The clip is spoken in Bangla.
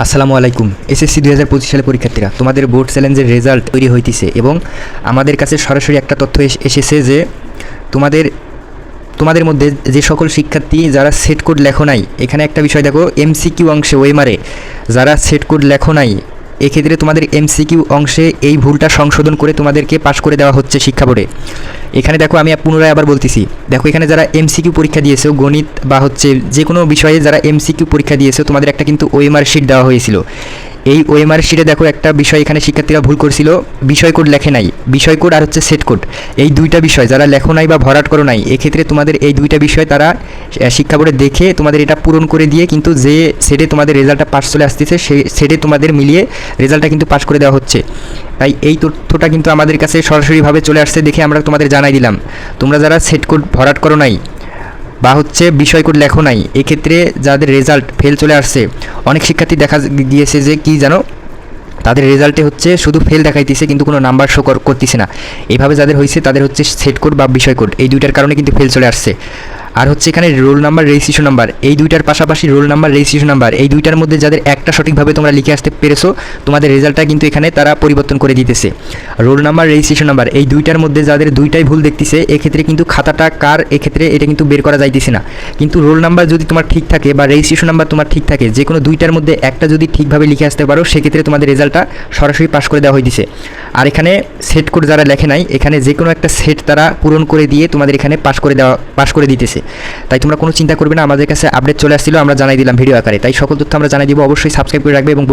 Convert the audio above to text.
আসসালামু আলাইকুম। এসএসসি 2025 সালে পরীক্ষার্থীরা, তোমাদের বোর্ড চ্যালেঞ্জের রেজাল্ট তৈরি হইতেছে এবং আমাদের কাছে সরাসরি একটা তথ্য এসেছে যে তোমাদের তোমাদের মধ্যে যে সকল শিক্ষার্থী যারা সেট কোড লেখো নাই, এখানে একটা বিষয় দেখো, এমসিকিউ অংশে ওয়েমারে যারা সেট কোড লেখো নাই, এক্ষেত্রে তোমাদের এমসিকিউ অংশে এই ভুলটা সংশোধন করে তোমাদেরকে পাশ করে দেওয়া হচ্ছে শিক্ষা বোর্ডে। এখানে দেখো, আমি পুনরায় আবার বলতেছি, দেখো এখানে যারা এমসিকিউ পরীক্ষা দিয়েছো গণিত বা হচ্ছে যে কোনো বিষয়ে যারা এমসিকিউ পরীক্ষা দিয়েছো, তোমাদের একটা কিন্তু ওএমআর শিট দেওয়া হয়েছিল। এই ওএমআর শিটে দেখো একটা বিষয় এখানে শিক্ষার্থীরা ভুল করছিল, বিষয় কোড লেখে নাই, বিষয় কোড আর হচ্ছে সেট কোড, এই দুইটা বিষয় যারা লেখো নাই বা ভরাট করো নাই, এক্ষেত্রে তোমাদের এই দুইটা বিষয় তারা শিক্ষা বোর্ডে দেখে তোমাদের এটা পূরণ করে দিয়ে কিন্তু যে সেটে তোমাদের রেজাল্টটা পাস চলে আসতেছে সেই সেটে তোমাদের মিলিয়ে রেজাল্টটা কিন্তু পাস করে দেওয়া হচ্ছে। তাই এই তথ্যটা কিন্তু আমাদের কাছে সরাসরিভাবে চলে আসছে দেখে আমরা তোমাদের জানাই দিলাম। তোমরা যারা সেট কোড ভরাট করো নাই বা হচ্ছে বিষয় কোড লেখো নাই, এক্ষেত্রে যাদের রেজাল্ট ফেল চলে আসছে, অনেক শিক্ষার্থী দেখা গিয়েছে যে কি জানো, তাদের রেজাল্টে হচ্ছে শুধু ফেল দেখাইতেছে কিন্তু কোনো নাম্বার শো করতেছে না। এইভাবে যাদের হয়েছে তাদের হচ্ছে সেট কোড বা বিষয় কোড, এই দুইটার কারণে কিন্তু ফেল চলে আসছে। আর হচ্ছে এখানে রোল নাম্বার, রেজিস্ট্রেশন নাম্বার, এই দুইটার পাশাপাশি রোল নাম্বার, রেজিস্ট্রেশন নাম্বার, এই দুইটার মধ্যে যাদের একটা সঠিকভাবে তোমরা লিখে আসতে পেরেছো, তোমাদের রেজাল্টটা কিন্তু এখানে তারা পরিবর্তন করে দিতেছে। রোল নাম্বার, রেজিস্ট্রেশন নাম্বার, এই দুইটার মধ্যে যাদের দুইটাই ভুল দেখতেছে, এক্ষেত্রে কিন্তু খাতাটা কার, এক্ষেত্রে এটা কিন্তু বের করা যাইতেছে না। কিন্তু রোল নাম্বার যদি তোমার ঠিক থাকে বা রেজিস্ট্রেশন নাম্বার তোমার ঠিক থাকে, যে কোনো দুইটার মধ্যে একটা যদি ঠিকভাবে লিখে আসতে পারো, সেক্ষেত্রে তোমাদের রেজাল্টটা সরাসরি পাস করে দেওয়া হয়েছে। আর এখানে সেট কোড যারা লেখে নাই, এখানে যে কোনো একটা সেট তারা পূরণ করে দিয়ে তোমাদের এখানে পাস করে দিতেছে। তাই তোমরা কোনো চিন্তা করবে না, আমাদের কাছে আপডেট চলে আসছিল, আমরা জানাই দিলাম ভিডিও আকারে। তাই সকল তথ্য আমরা জানাই দিব, অবশ্যই সাবস্ক্রাইব করে রাখবে এবং